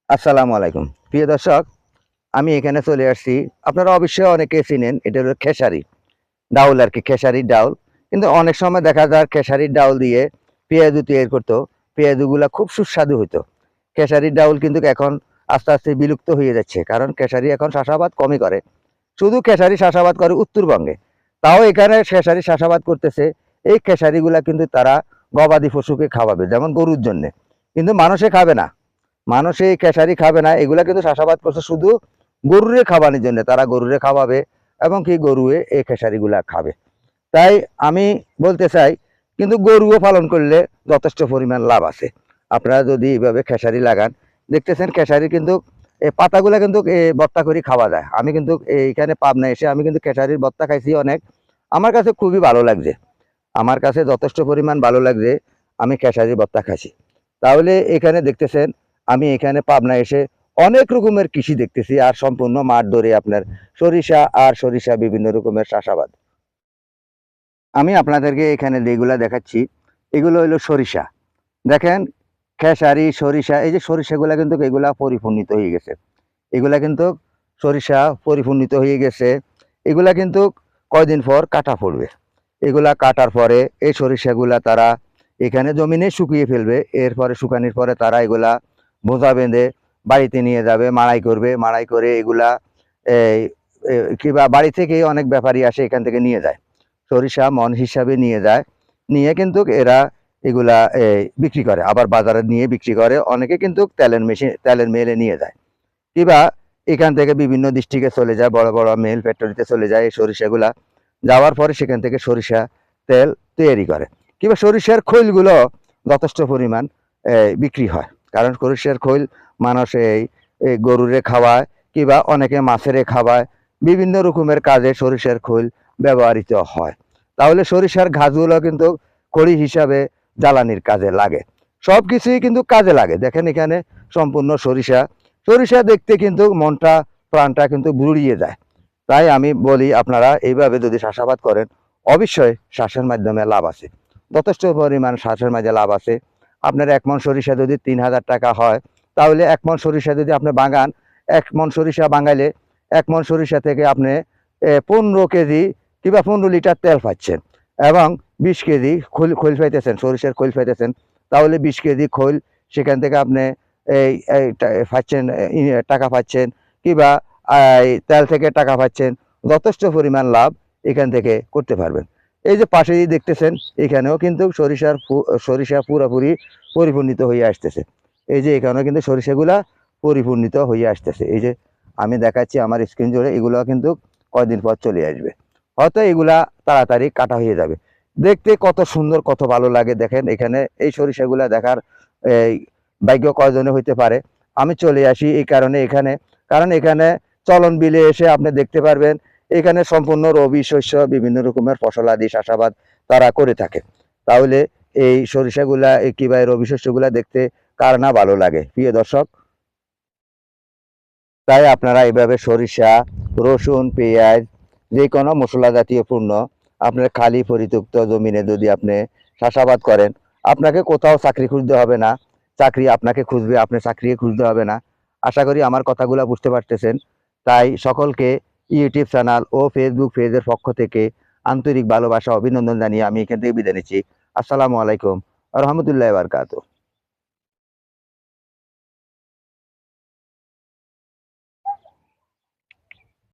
আসসালামু আলাইকুম প্রিয় দর্শক, আমি এখানে চলে আসছি। আপনারা অবশ্যই অনেকে চিনেন, এটা হলো খেসারি ডাউল আর কি, খেসারির ডাউল। কিন্তু অনেক সময় দেখা যায় খেসারির ডাউল দিয়ে পেঁয়াজু তৈরি করতো। পেঁয়াজুগুলা খুব সুস্বাদু হইতো। খেসারির ডাউল কিন্তু এখন আস্তে আস্তে বিলুপ্ত হয়ে যাচ্ছে, কারণ খেসারি এখন চাষাবাদ কমই করে। শুধু খেসারি চাষাবাদ করে উত্তরবঙ্গে, তাও এখানে খেসারি চাষাবাদ করতেছে। এই খেসারিগুলা কিন্তু তারা গবাদি পশুকে খাওয়াবে, যেমন গরুর জন্যে, কিন্তু মানুষে খাবে না। মানুষ এই খেসারি খাবে না, এগুলা কিন্তু চাষাবাদ করছে শুধু গরুরে খাওয়ানোর জন্য। তারা গরুরে খাওয়াবে এবং কি গরুয়ে এই খেসারিগুলা খাবে। তাই আমি বলতে চাই, কিন্তু গরুও পালন করলে যথেষ্ট পরিমাণ লাভ আছে। আপনারা যদি এইভাবে খেসারি লাগান, দেখতেছেন খেসারি কিন্তু এই পাতাগুলা কিন্তু ভর্তা করে খাওয়া যায়। আমি কিন্তু এইখানে পাবনা এসে আমি কিন্তু খেসারির ভর্তা খাইছি অনেক। আমার কাছে খুবই ভালো লাগছে, আমার কাছে যথেষ্ট পরিমাণ ভালো লাগছে। আমি খেসারির ভর্তা খাইছি। তাহলে এখানে দেখতেছেন, আমি এখানে পাবনা এসে অনেক রকমের কৃষি দেখতেছি, আর সম্পূর্ণ মাঠ ধরে আপনার সরিষা আর সরিষা বিভিন্ন রকমের চাষাবাদ। আমি আপনাদেরকে এখানে যেগুলা দেখাচ্ছি, এগুলো হলো সরিষা। দেখেন, খেসারি সরিষা, এই যে সরিষাগুলা কিন্তু এগুলা পরিপূর্ণিত হয়ে গেছে। এগুলা কিন্তু সরিষা পরিপূর্ণিত হয়ে গেছে। এগুলা কিন্তু কয়দিন পর কাটা পড়বে। এগুলা কাটার পরে এই সরিষাগুলা তারা এখানে জমিনে শুকিয়ে ফেলবে। এরপরে শুকানোর পরে তারা এগুলা বোঝা বেঁধে বাড়িতে নিয়ে যাবে, মাড়াই করবে। মাড়াই করে এগুলা এই কিংবা বাড়ি থেকে অনেক ব্যাপারী আসে, এখান থেকে নিয়ে যায়। সরিষা মন হিসাবে নিয়ে যায়। নিয়ে কিন্তু এরা এগুলা বিক্রি করে, আবার বাজারে নিয়ে বিক্রি করে। অনেকে কিন্তু তেলের মেলে নিয়ে যায়, কিংবা এখান থেকে বিভিন্ন ডিস্ট্রিক্টে চলে যায়, বড় বড় মিল ফ্যাক্টরিতে চলে যায়। এই সরিষাগুলা যাওয়ার পরে সেখান থেকে সরিষা তেল তৈরি করে। কিংবা সরিষার খৈলগুলো যথেষ্ট পরিমাণ বিক্রি হয়, কারণ সরিষার খৈল মানুষ এই গরুরে খাওয়ায়, কিংবা অনেকে মাছেরে খাওয়ায়। বিভিন্ন রকমের কাজে সরিষার খৈল ব্যবহৃত হয়। তাহলে সরিষার ঘাসগুলো কিন্তু খড়ি হিসাবে জ্বালানির কাজে লাগে। সব কিছুই কিন্তু কাজে লাগে। দেখেন এখানে সম্পূর্ণ সরিষা। সরিষা দেখতে কিন্তু মনটা প্রাণটা কিন্তু বুড়িয়ে যায়। তাই আমি বলি, আপনারা এইভাবে যদি চাষাবাদ করেন, অবশ্যই চাষের মাধ্যমে লাভ আছে, যথেষ্ট পরিমাণ চাষের মাঝে লাভ আছে। আপনার 1 মণ সরিষা যদি 3000 টাকা হয়, তাহলে 1 মণ সরিষা যদি আপনি বাগান, 1 মণ সরিষা বাঙাইলে 1 মণ সরিষা থেকে আপনি 15 কেজি কিংবা 15 লিটার তেল পাচ্ছেন, এবং 20 কেজি খৈল পাইতেছেন, সরিষার খৈল পাইতেছেন। তাহলে 20 কেজি খৈল, সেখান থেকে আপনি এই পাচ্ছেন, টাকা পাচ্ছেন, কিংবা তেল থেকে টাকা পাচ্ছেন। যথেষ্ট পরিমাণ লাভ এখান থেকে করতে পারবেন। এই যে পাশেই দেখতেছেন, এখানেও কিন্তু সরিষা পুরোপুরি পরিপূর্ণিত হয়ে আসতেছে। এই যে এখানেও কিন্তু সরিষাগুলা পরিপূর্ণিত হয়ে আসতেছে। এই যে আমি দেখাচ্ছি আমার স্ক্রিন জুড়ে, এগুলো কিন্তু কয়দিন পর চলে আসবে। হয়তো এগুলা তাড়াতাড়ি কাটা হয়ে যাবে। দেখতে কত সুন্দর, কত ভালো লাগে। দেখেন এখানে এই সরিষাগুলা দেখার এই ভাগ্য কয়জনে হইতে পারে। আমি চলে আসি এই কারণে এখানে, কারণ এখানে চলন বিলে এসে আপনি দেখতে পারবেন, এখানে সম্পূর্ণ রবি শস্য বিভিন্ন রকমের ফসলাদি চাষাবাদ তারা করে থাকে। তাহলে এই সরিষাগুলা কিংবা রবি শস্যগুলা দেখতে কার না ভালো লাগে প্রিয় দর্শক। তাই আপনারা এইভাবে সরিষা, রসুন, পেঁয়াজ, যে কোনো মশলা জাতীয় পণ্য আপনার খালি পরিত্যক্ত জমিনে যদি আপনি চাষাবাদ করেন, আপনাকে কোথাও চাকরি খুঁজতে হবে না। চাকরি আপনাকে খুঁজবে, আপনি চাকরি খুঁজতে হবে না। আশা করি আমার কথাগুলো বুঝতে পারতেছেন। তাই সকলকে ইউটিউব চ্যানেল ও ফেসবুক পেজের পক্ষ থেকে আন্তরিক ভালোবাসা, অভিনন্দন জানিয়ে আমি এখান থেকে বিদায় নিচ্ছি। আসসালামু আলাইকুম ওয়া রাহমাতুল্লাহি ওয়া বারাকাতুহু।